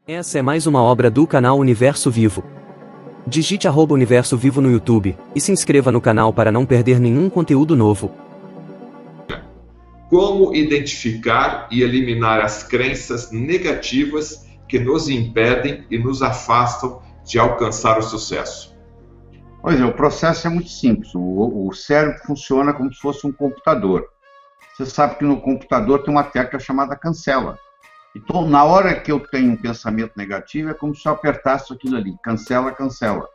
Essa é mais uma obra do canal Universo Vivo. Digite @Universo Vivo no YouTube e se inscreva no canal para não perder nenhum conteúdo novo. Como identificar e eliminar as crenças negativas que nos impedem e nos afastam de alcançar o sucesso? Pois é, o processo é muito simples. O cérebro funciona como se fosse um computador. Você sabe que no computador tem uma tecla chamada cancela. Então, na hora que eu tenho um pensamento negativo, é como se eu apertasse aquilo ali, cancela, cancela.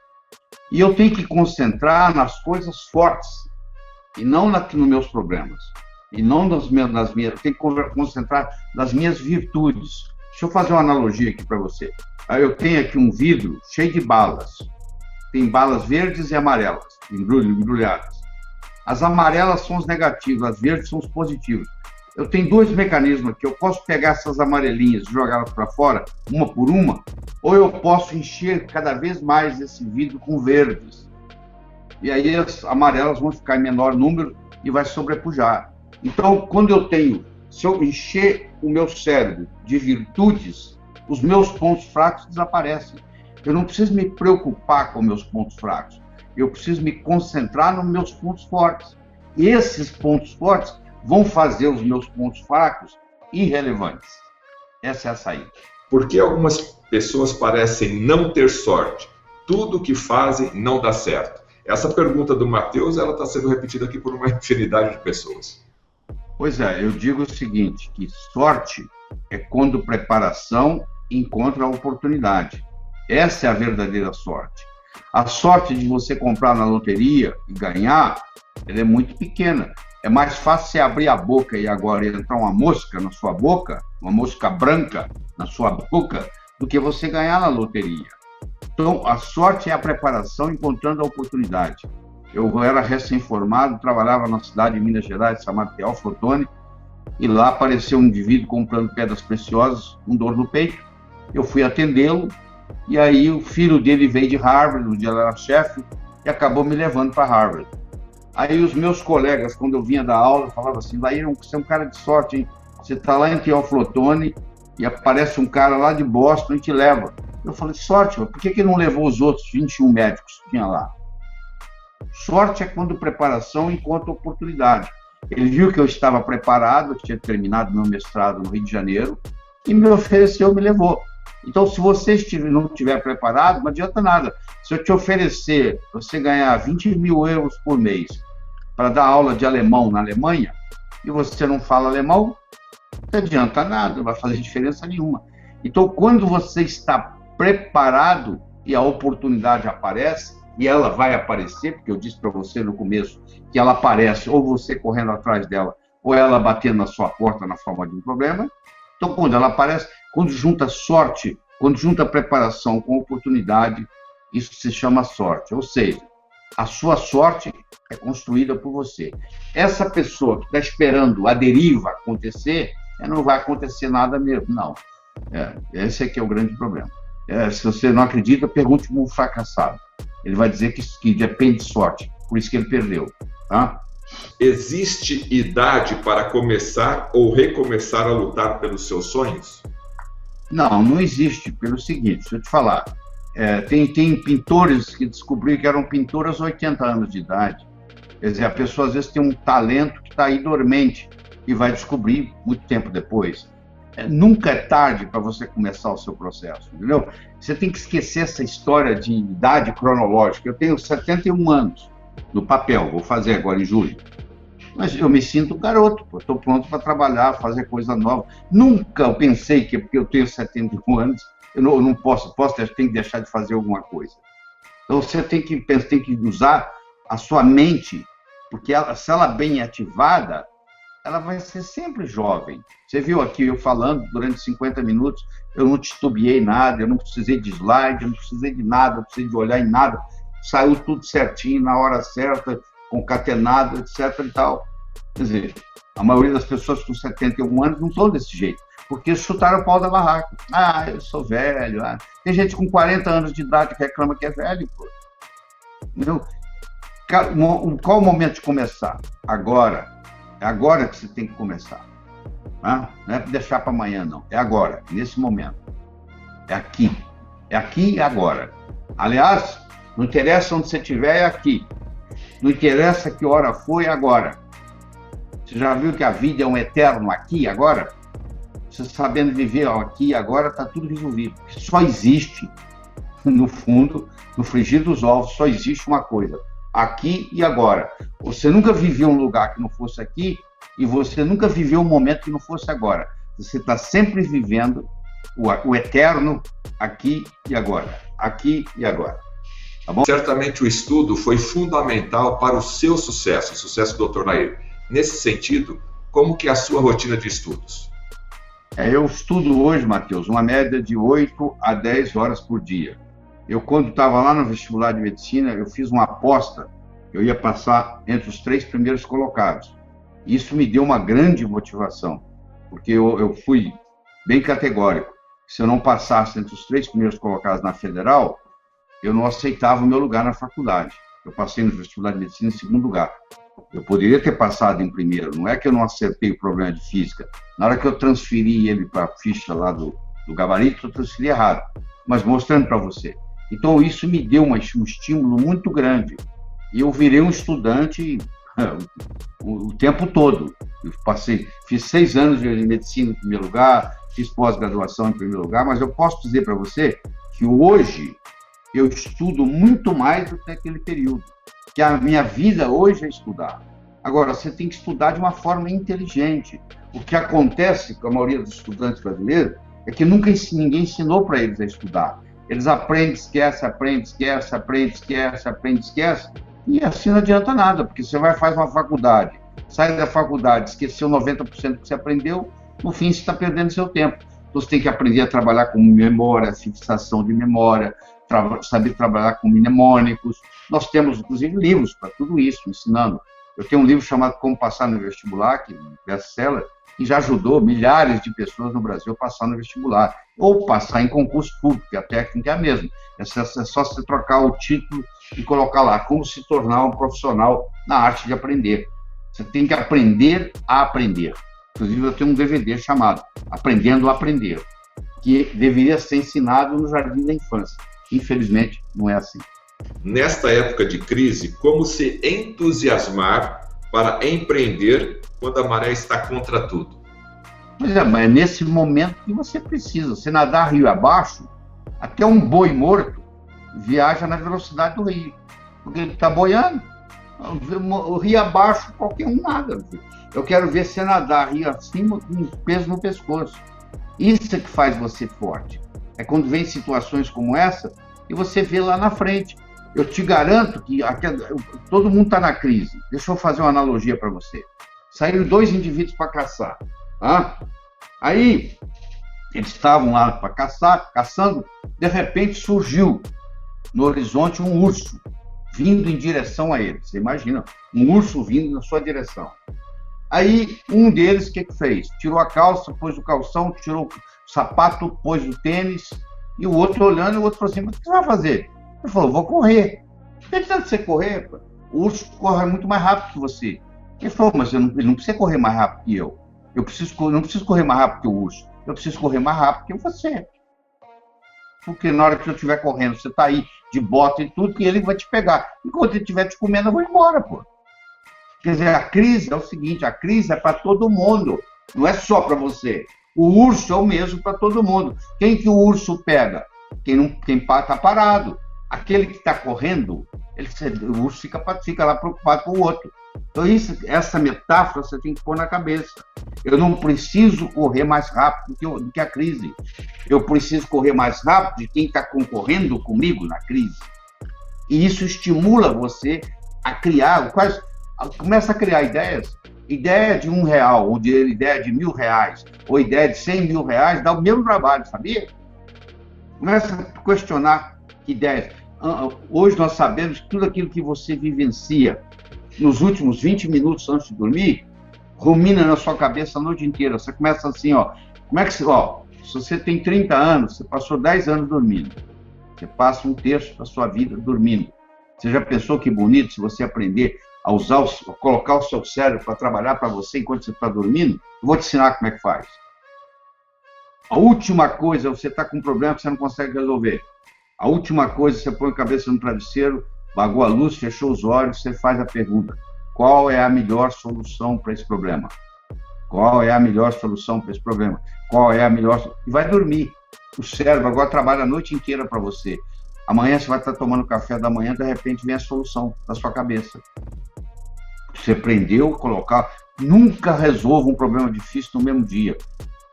E eu tenho que concentrar nas coisas fortes, e não nos meus problemas. E não nas minhas, eu tenho que concentrar nas minhas virtudes. Deixa eu fazer uma analogia aqui para você. Eu tenho aqui um vidro cheio de balas. Tem balas verdes e amarelas, embrulhadas. As amarelas são os negativos, as verdes são os positivos. Eu tenho dois mecanismos aqui. Eu posso pegar essas amarelinhas e jogá-las para fora, uma por uma, ou eu posso encher cada vez mais esse vidro com verdes. E aí as amarelas vão ficar em menor número e vai sobrepujar. Então, se eu encher o meu cérebro de virtudes, os meus pontos fracos desaparecem. Eu não preciso me preocupar com meus pontos fracos. Eu preciso me concentrar nos meus pontos fortes. E esses pontos fortes vão fazer os meus pontos fracos irrelevantes. Essa é a saída. Por que algumas pessoas parecem não ter sorte? Tudo o que fazem não dá certo. Essa pergunta do Matheus, ela está sendo repetida aqui por uma infinidade de pessoas. Pois é, eu digo o seguinte, que sorte é quando preparação encontra a oportunidade. Essa é a verdadeira sorte. A sorte de você comprar na loteria e ganhar, ela é muito pequena. É mais fácil você abrir a boca e agora entrar uma mosca na sua boca, uma mosca branca na sua boca, do que você ganhar na loteria. Então, a sorte é a preparação encontrando a oportunidade. Eu era recém-formado, trabalhava na cidade de Minas Gerais, chamada Teófilo, e lá apareceu um indivíduo comprando pedras preciosas, com dor no peito. Eu fui atendê-lo, e aí o filho dele veio de Harvard, onde ele era chefe, e acabou me levando para Harvard. Aí os meus colegas, quando eu vinha da aula, falavam assim, Laíra, você é um cara de sorte, hein? Você está lá em Teófilo e aparece um cara lá de Boston e te leva. Eu falei, sorte, por que não levou os outros 21 médicos que tinha lá? Sorte é quando preparação encontra oportunidade. Ele viu que eu estava preparado, eu tinha terminado meu mestrado no Rio de Janeiro, e me ofereceu, me levou. Então, se você não estiver preparado, não adianta nada. Se eu te oferecer, você ganhar 20 mil euros por mês para dar aula de alemão na Alemanha, e você não fala alemão, não adianta nada, não vai fazer diferença nenhuma. Então, quando você está preparado e a oportunidade aparece, e ela vai aparecer, porque eu disse para você no começo que ela aparece, ou você correndo atrás dela, ou ela batendo na sua porta na forma de um problema. Então, quando ela aparece, quando junta sorte, quando junta preparação com oportunidade, isso se chama sorte. Ou seja, a sua sorte é construída por você. Essa pessoa que está esperando a deriva acontecer, não vai acontecer nada mesmo, não. Esse aqui é o grande problema. Se você não acredita, pergunte para um fracassado. Ele vai dizer que depende de sorte, por isso que ele perdeu. Tá? Existe idade para começar ou recomeçar a lutar pelos seus sonhos? Não existe, pelo seguinte, deixa eu te falar. Tem pintores que descobriram que eram pintores aos 80 anos de idade. Quer dizer, a pessoa às vezes tem um talento que está aí dormente e vai descobrir muito tempo depois. Nunca é tarde para você começar o seu processo, entendeu? Você tem que esquecer essa história de idade cronológica. Eu tenho 71 anos no papel, vou fazer agora em julho. Mas eu me sinto garoto, estou pronto para trabalhar, fazer coisa nova. Nunca pensei que porque eu tenho 71 anos, eu não posso, tenho que deixar de fazer alguma coisa. Então você tem que usar a sua mente, porque se ela bem ativada, ela vai ser sempre jovem. Você viu aqui eu falando durante 50 minutos, eu não titubeei nada, eu não precisei de slide, eu não precisei de nada, eu não precisei de olhar em nada. Saiu tudo certinho, na hora certa, concatenado, etc. e tal. Quer dizer, a maioria das pessoas com 71 anos não são desse jeito, porque chutaram o pau da barraca. Eu sou velho. Tem gente com 40 anos de idade que reclama que é velho. Pô. Entendeu? Qual o momento de começar? Agora. É agora que você tem que começar. Não é deixar para amanhã, não. É agora, nesse momento. É aqui. É aqui e agora. Aliás, não interessa onde você estiver, é aqui. Não interessa que hora foi, agora. Você já viu que a vida é um eterno aqui e agora? Você sabendo viver aqui e agora, está tudo resolvido. Só existe, no fundo, no frigir dos ovos, só existe uma coisa. Aqui e agora. Você nunca viveu um lugar que não fosse aqui e você nunca viveu um momento que não fosse agora. Você está sempre vivendo o eterno aqui e agora. Aqui e agora. Tá bom? Certamente o estudo foi fundamental para o seu sucesso, o sucesso do Dr. Nair. Nesse sentido, como que é a sua rotina de estudos? Eu estudo hoje, Matheus, uma média de 8 a 10 horas por dia. Eu, quando estava lá no vestibular de medicina, eu fiz uma aposta, eu ia passar entre os 3 primeiros colocados. Isso me deu uma grande motivação, porque eu fui bem categórico. Se eu não passasse entre os 3 primeiros colocados na federal, eu não aceitava o meu lugar na faculdade. Eu passei no vestibular de medicina em segundo lugar. Eu poderia ter passado em primeiro, não é que eu não acertei o problema de física. Na hora que eu transferi ele para a ficha lá do gabarito, eu transferi errado, mas mostrando para você. Então isso me deu um estímulo muito grande. E eu virei um estudante o tempo todo. Eu fiz 6 anos de medicina em primeiro lugar, fiz pós-graduação em primeiro lugar, mas eu posso dizer para você que hoje eu estudo muito mais do que naquele período. Que a minha vida hoje é estudar. Agora, você tem que estudar de uma forma inteligente. O que acontece com a maioria dos estudantes brasileiros é que nunca ninguém ensinou para eles a estudar. Eles aprendem, esquece, aprende, esquece, aprende, esquece, aprende, esquece, e assim não adianta nada, porque você vai fazer uma faculdade, sai da faculdade, esqueceu 90% que você aprendeu, no fim você está perdendo seu tempo. Então você tem que aprender a trabalhar com memória, fixação de memória, saber trabalhar com mnemônicos. Nós temos, inclusive, livros para tudo isso, ensinando. Eu tenho um livro chamado Como Passar no Vestibular, que é um best-seller, que já ajudou milhares de pessoas no Brasil a passar no vestibular, ou passar em concurso público, que a técnica é a mesma. É só você trocar o título e colocar lá, como se tornar um profissional na arte de aprender. Você tem que aprender a aprender. Inclusive, eu tenho um DVD chamado Aprendendo a Aprender, que deveria ser ensinado no jardim da infância. Infelizmente, não é assim. Nesta época de crise, como se entusiasmar para empreender quando a maré está contra tudo? Pois é, mas é nesse momento que você precisa. Você nadar rio abaixo, até um boi morto viaja na velocidade do rio, porque ele está boiando. O rio abaixo, qualquer um nada. Eu quero ver você nadar rio acima com peso no pescoço. Isso é que faz você forte. É quando vem situações como essa e você vê lá na frente. Eu te garanto que todo mundo está na crise. Deixa eu fazer uma analogia para você. Saíram 2 indivíduos para caçar. Aí, eles estavam lá para caçar, caçando, de repente surgiu no horizonte um urso vindo em direção a eles. Você imagina, um urso vindo na sua direção. Aí, um deles, o que fez? Tirou a calça, pôs o calção, tirou o sapato, pôs o tênis, e o outro olhando, e o outro falou assim, mas o que você vai fazer? Ele falou, vou correr. Não adianta você correr, pô. O urso corre muito mais rápido que você. Ele falou, mas ele não precisa correr mais rápido que eu. Eu não preciso correr mais rápido que o urso. Eu preciso correr mais rápido que você. Porque na hora que eu estiver correndo, você está aí de bota e tudo, que ele vai te pegar. Enquanto ele estiver te comendo, eu vou embora, pô. Quer dizer, a crise é o seguinte, a crise é para todo mundo. Não é só para você. O urso é o mesmo para todo mundo. Quem que o urso pega? Quem está parado. Aquele que está correndo, o urso fica lá preocupado com o outro. Então, essa metáfora você tem que pôr na cabeça. Eu não preciso correr mais rápido do que a crise. Eu preciso correr mais rápido de quem está concorrendo comigo na crise. E isso estimula você a criar, começa a criar ideias. Ideia de R$1, ou ideia de R$1.000, ou ideia de R$100.000, dá o mesmo trabalho, sabia? Começa a questionar que ideias. Hoje nós sabemos que tudo aquilo que você vivencia nos últimos 20 minutos antes de dormir, rumina na sua cabeça a noite inteira. Você começa assim, se você tem 30 anos, você passou 10 anos dormindo. Você passa 1/3 da sua vida dormindo. Você já pensou que bonito se você aprender a colocar o seu cérebro para trabalhar para você enquanto você está dormindo? Eu vou te ensinar como é que faz. A última coisa, você está com um problema que você não consegue resolver. A última coisa, você põe a cabeça no travesseiro, apagou a luz, fechou os olhos, você faz a pergunta: qual é a melhor solução para esse problema? Qual é a melhor solução para esse problema? Qual é a melhor... E vai dormir. O cérebro agora trabalha a noite inteira para você. Amanhã você vai estar tomando café da manhã, de repente vem a solução da sua cabeça. Você aprendeu a colocar... Nunca resolva um problema difícil no mesmo dia.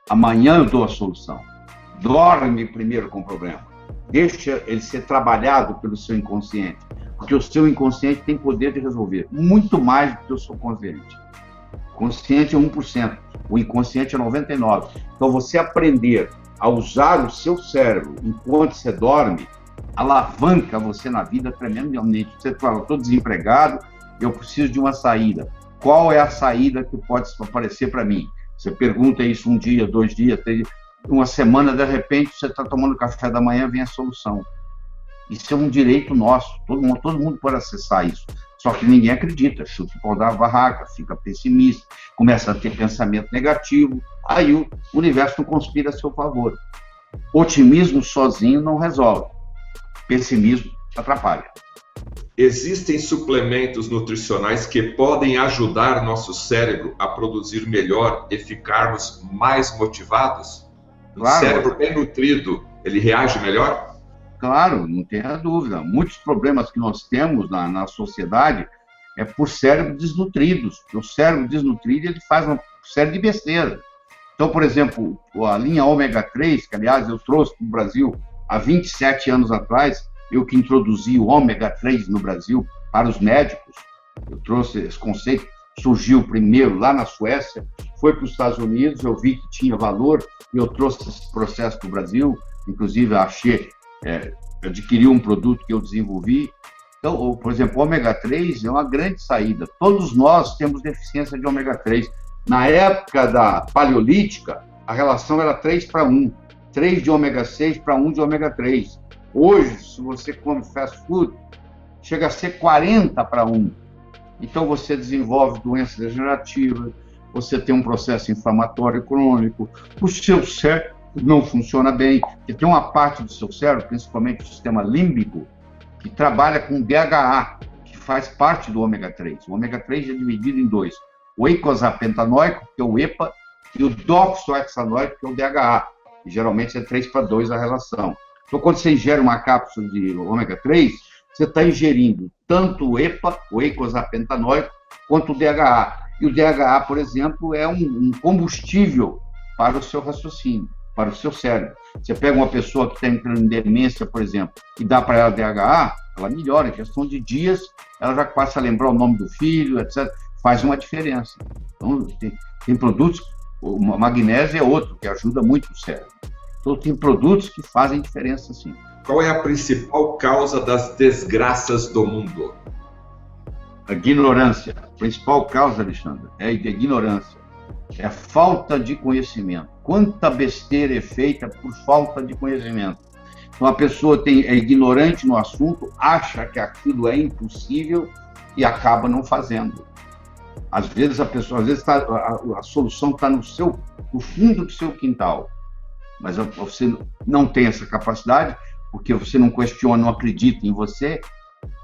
Amanhã eu dou a solução. Dorme primeiro com o problema. Deixa ele ser trabalhado pelo seu inconsciente. Porque o seu inconsciente tem poder de resolver. Muito mais do que o seu consciente. O consciente é 1%. O inconsciente é 99%. Então você aprender a usar o seu cérebro enquanto você dorme, alavanca você na vida tremendamente. Você fala: estou desempregado, eu preciso de uma saída. Qual é a saída que pode aparecer para mim? Você pergunta isso um dia, 2 dias, 3 dias, uma semana, de repente você está tomando café da manhã, vem a solução. Isso é um direito nosso, todo mundo pode acessar isso. Só que ninguém acredita, chuta o pau da barraca, fica pessimista, começa a ter pensamento negativo, aí o universo não conspira a seu favor. Otimismo sozinho não resolve, pessimismo atrapalha. Existem suplementos nutricionais que podem ajudar nosso cérebro a produzir melhor e ficarmos mais motivados? Claro. O cérebro bem nutrido, ele reage melhor? Claro, não tenha dúvida. Muitos problemas que nós temos na sociedade é por cérebros desnutridos. O cérebro desnutrido, ele faz uma série de besteira. Então, por exemplo, a linha ômega 3, que aliás eu trouxe para o Brasil há 27 anos atrás, eu que introduzi o ômega 3 no Brasil para os médicos, eu trouxe esse conceito, surgiu primeiro lá na Suécia, foi para os Estados Unidos, eu vi que tinha valor, e eu trouxe esse processo para o Brasil, inclusive adquiri um produto que eu desenvolvi. Então, por exemplo, o ômega 3 é uma grande saída. Todos nós temos deficiência de ômega 3. Na época da paleolítica, a relação era 3:1, 3 de ômega 6 para 1 de ômega 3. Hoje, se você come fast food, chega a ser 40:1. Então, você desenvolve doença degenerativa, você tem um processo inflamatório crônico, o seu cérebro não funciona bem, porque tem uma parte do seu cérebro, principalmente o sistema límbico, que trabalha com DHA, que faz parte do ômega 3. O ômega 3 é dividido em 2. O eicosapentanoico, que é o EPA, e o doxohexanoico, que é o DHA. E, geralmente é 3:2 a relação. Então, quando você ingere uma cápsula de ômega 3, você está ingerindo tanto o EPA, o eicosapentanoico, quanto o DHA. E o DHA, por exemplo, é um combustível para o seu raciocínio, para o seu cérebro. Você pega uma pessoa que está entrando em demência, por exemplo, e dá para ela DHA, ela melhora. Em questão de dias, ela já passa a lembrar o nome do filho, etc. Faz uma diferença. Então, tem produtos, o magnésio é outro, que ajuda muito o cérebro. Então, tem produtos que fazem diferença, sim. Qual é a principal causa das desgraças do mundo? A ignorância. A principal causa, Alexandre, é a ignorância. É a falta de conhecimento. Quanta besteira é feita por falta de conhecimento. Então, a pessoa é ignorante no assunto, acha que aquilo é impossível e acaba não fazendo. Às vezes, a solução está no fundo do seu quintal. Mas você não tem essa capacidade, porque você não questiona, não acredita em você,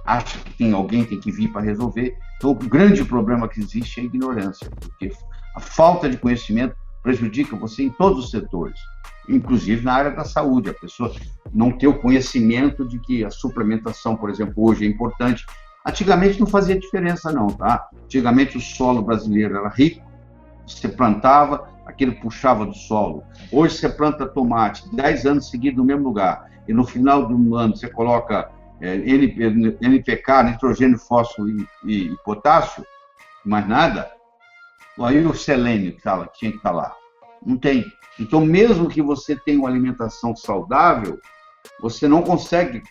acha que alguém tem que vir para resolver. Então, o grande problema que existe é a ignorância, porque a falta de conhecimento prejudica você em todos os setores, inclusive na área da saúde. A pessoa não ter o conhecimento de que a suplementação, por exemplo, hoje é importante. Antigamente não fazia diferença não, tá? Antigamente o solo brasileiro era rico, você plantava, aquilo puxava do solo. Hoje você planta tomate 10 anos seguidos no mesmo lugar, e no final do ano você coloca NPK, nitrogênio, fósforo e potássio, mais nada. Aí o selênio que tinha que estar lá, não tem. Então, mesmo que você tenha uma alimentação saudável, você não consegue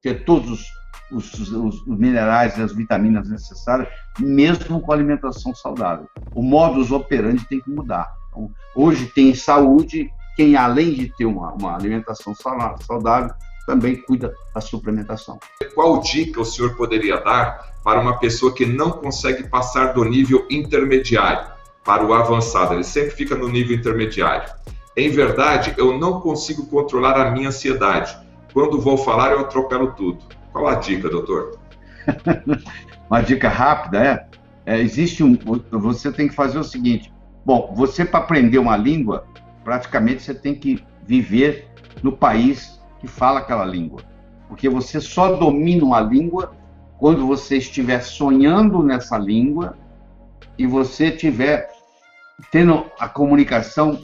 ter todos os minerais e as vitaminas necessárias, mesmo com alimentação saudável. O modus operandi tem que mudar. Então, hoje tem saúde, quem além de ter uma alimentação saudável, também cuida da suplementação. Qual dica o senhor poderia dar para uma pessoa que não consegue passar do nível intermediário para o avançado? Ele sempre fica no nível intermediário. Em verdade, eu não consigo controlar a minha ansiedade. Quando vou falar, eu atropelo tudo. Qual a dica, doutor? Uma dica rápida você tem que fazer o seguinte. Bom, você para aprender uma língua, praticamente você tem que viver no país que fala aquela língua. Porque você só domina uma língua quando você estiver sonhando nessa língua e você estiver tendo a comunicação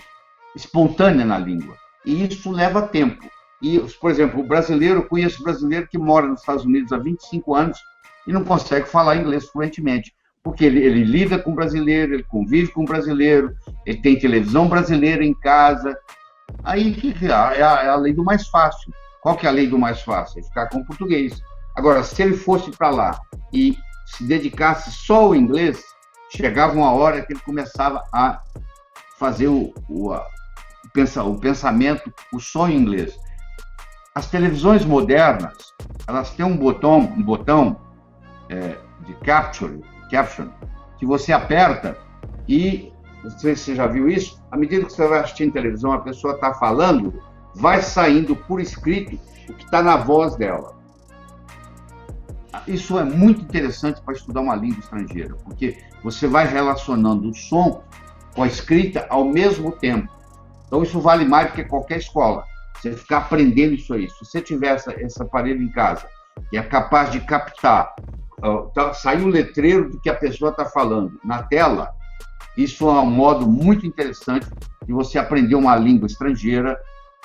espontânea na língua. E isso leva tempo. E, por exemplo, eu conheço brasileiro que mora nos Estados Unidos há 25 anos e não consegue falar inglês fluentemente, porque ele lida com brasileiro, ele convive com brasileiro, ele tem televisão brasileira em casa. Aí é a lei do mais fácil. Qual que é a lei do mais fácil? É ficar com o português. Agora, se ele fosse para lá e se dedicasse só ao inglês, chegava uma hora que ele começava a fazer o pensamento, o sonho em inglês. As televisões modernas, elas têm um botão de caption, que você aperta e, não sei se você já viu isso, à medida que você vai assistindo televisão, a pessoa está falando, vai saindo por escrito o que está na voz dela. Isso é muito interessante para estudar uma língua estrangeira, porque você vai relacionando o som com a escrita ao mesmo tempo. Então, isso vale mais do que qualquer escola. Você ficar aprendendo isso aí. Se você tiver esse aparelho em casa, que é capaz de captar, sair um letreiro do que a pessoa está falando na tela, isso é um modo muito interessante de você aprender uma língua estrangeira,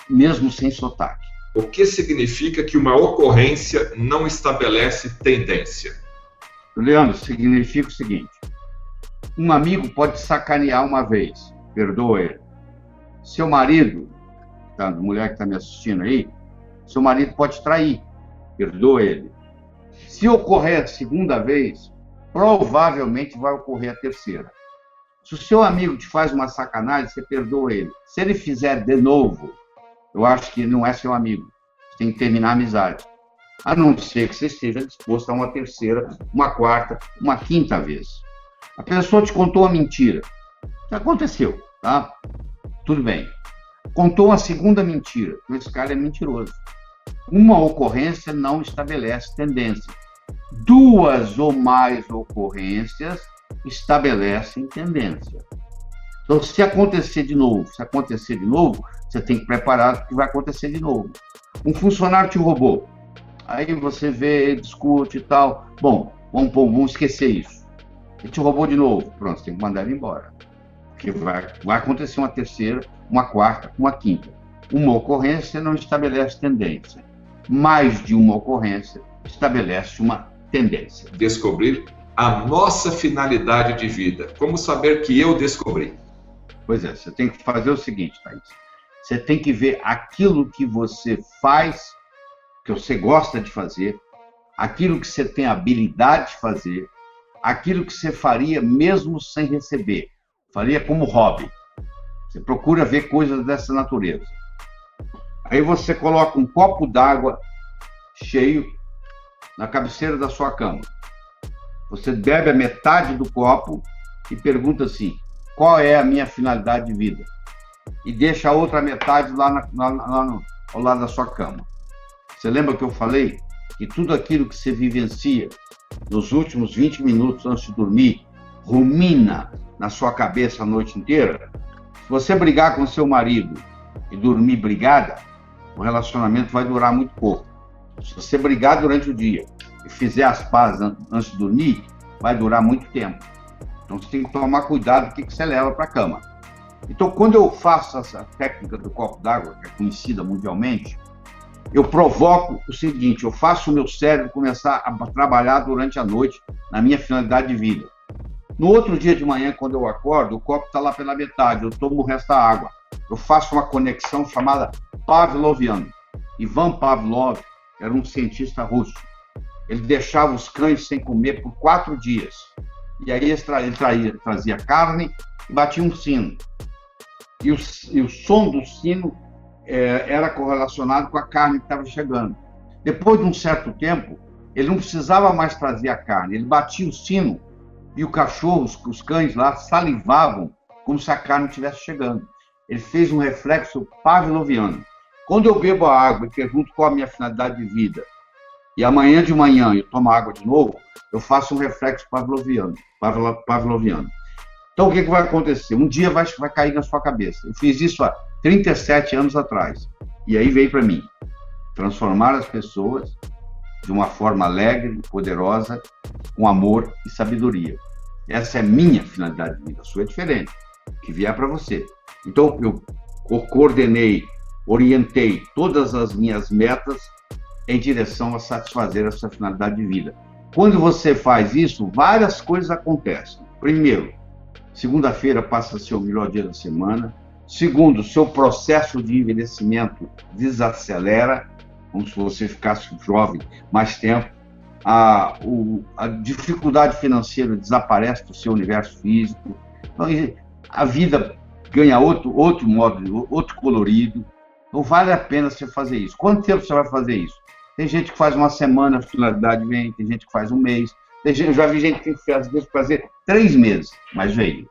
mesmo sem sotaque. O que significa que uma ocorrência não estabelece tendência? Leandro, significa o seguinte: um amigo pode sacanear uma vez, perdoa ele. Seu marido, a mulher que está me assistindo aí, seu marido pode trair, perdoa ele. Se ocorrer a segunda vez, provavelmente vai ocorrer a terceira. Se o seu amigo te faz uma sacanagem, você perdoa ele. Se ele fizer de novo, eu acho que não é seu amigo. Você tem que terminar a amizade. A não ser que você esteja disposto a uma terceira, uma quarta, uma quinta vez. A pessoa te contou uma mentira. Já aconteceu, tá? Tudo bem. Contou uma segunda mentira. Esse cara é mentiroso. Uma ocorrência não estabelece tendência. Duas ou mais ocorrências estabelecem tendência. Então, se acontecer de novo, você tem que preparar que vai acontecer de novo. Um funcionário te roubou. Aí você vê, discute e tal. Bom, vamos esquecer isso. Ele te roubou de novo. Pronto, você tem que mandar ele embora. Porque vai acontecer uma terceira, uma quarta, uma quinta. Uma ocorrência não estabelece tendência. Mais de uma ocorrência estabelece uma tendência. Descobrir a nossa finalidade de vida. Como saber que eu descobri? Pois é, você tem que fazer o seguinte, Thaís. Você tem que ver aquilo que você faz, que você gosta de fazer, aquilo que você tem habilidade de fazer, aquilo que você faria mesmo sem receber. Faria como hobby. Você procura ver coisas dessa natureza. Aí você coloca um copo d'água cheio na cabeceira da sua cama. Você bebe a metade do copo e pergunta assim: qual é a minha finalidade de vida? E deixa a outra metade lá ao lado da sua cama. Você lembra que eu falei que tudo aquilo que você vivencia nos últimos 20 minutos antes de dormir rumina na sua cabeça a noite inteira? Se você brigar com seu marido e dormir brigada, o relacionamento vai durar muito pouco. Se você brigar durante o dia e fizer as pazes antes de dormir, vai durar muito tempo. Então você tem que tomar cuidado do que você leva para a cama. Então, quando eu faço essa técnica do copo d'água, que é conhecida mundialmente, eu provoco o seguinte: eu faço o meu cérebro começar a trabalhar durante a noite na minha finalidade de vida. No outro dia de manhã, quando eu acordo, o copo está lá pela metade, eu tomo o resto da água. Eu faço uma conexão chamada Pavloviana. Ivan Pavlov era um cientista russo. Ele deixava os cães sem comer por 4 dias. E aí ele trazia carne e batia um sino. E o som do sino era correlacionado com a carne que estava chegando. Depois de um certo tempo, ele não precisava mais trazer a carne. Ele batia o sino e o cachorro, os cães lá, salivavam como se a carne estivesse chegando. Ele fez um reflexo pavloviano. Quando eu bebo a água e pergunto qual a minha finalidade de vida, e amanhã de manhã eu tomo água de novo, eu faço um reflexo pavloviano. Então, o que vai acontecer? Um dia vai cair na sua cabeça. Eu fiz isso há 37 anos atrás. E aí veio para mim. Transformar as pessoas de uma forma alegre, poderosa, com amor e sabedoria. Essa é minha finalidade de vida. A sua é diferente. Que vier para você. Então, eu coordenei, orientei todas as minhas metas em direção a satisfazer essa finalidade de vida. Quando você faz isso, várias coisas acontecem. Primeiro, segunda-feira passa a ser o melhor dia da semana. Segundo, seu processo de envelhecimento desacelera, como se você ficasse jovem mais tempo. A dificuldade financeira desaparece do seu universo físico. Então, a vida ganha outro modo, outro colorido. Então, vale a pena você fazer isso. Quanto tempo você vai fazer isso? Tem gente que faz uma semana, a finalidade vem. Tem gente que faz um mês. Eu já vi gente que às vezes fazer 3 meses, mas veio.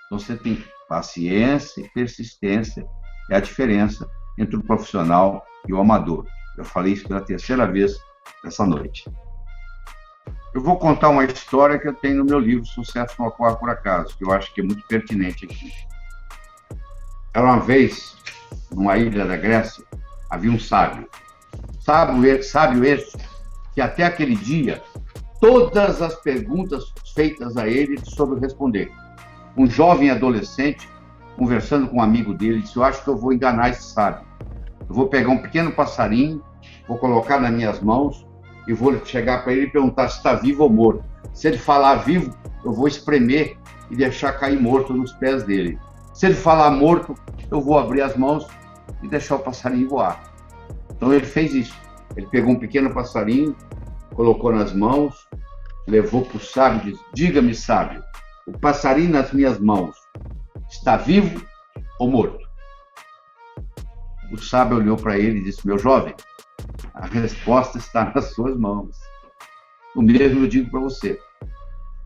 Então, você tem paciência e persistência. É a diferença entre o profissional e o amador. Eu falei isso pela 3ª vez essa noite. Eu vou contar uma história que eu tenho no meu livro Sucesso Não Ocorre por Acaso, que eu acho que é muito pertinente aqui. Era uma vez, numa ilha da Grécia, havia um sábio. Sábio esse, que até aquele dia, todas as perguntas feitas a ele soube responder. Um jovem adolescente, conversando com um amigo dele, disse: eu acho que eu vou enganar esse sábio. Eu vou pegar um pequeno passarinho, vou colocar nas minhas mãos e vou chegar para ele e perguntar se está vivo ou morto. Se ele falar vivo, eu vou espremer e deixar cair morto nos pés dele. Se ele falar morto, eu vou abrir as mãos e deixar o passarinho voar. Então ele fez isso. Ele pegou um pequeno passarinho, colocou nas mãos, levou para o sábio e disse: diga-me, sábio, o passarinho nas minhas mãos está vivo ou morto? O sábio olhou para ele e disse: meu jovem, a resposta está nas suas mãos. O mesmo eu digo para você.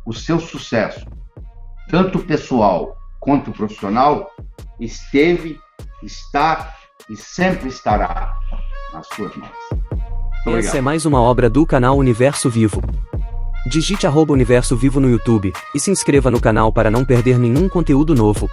O seu sucesso, tanto pessoal quanto profissional, esteve, está e sempre estará nas suas mãos. Obrigado. Essa é mais uma obra do canal Universo Vivo. Digite @Universo Vivo no YouTube e se inscreva no canal para não perder nenhum conteúdo novo.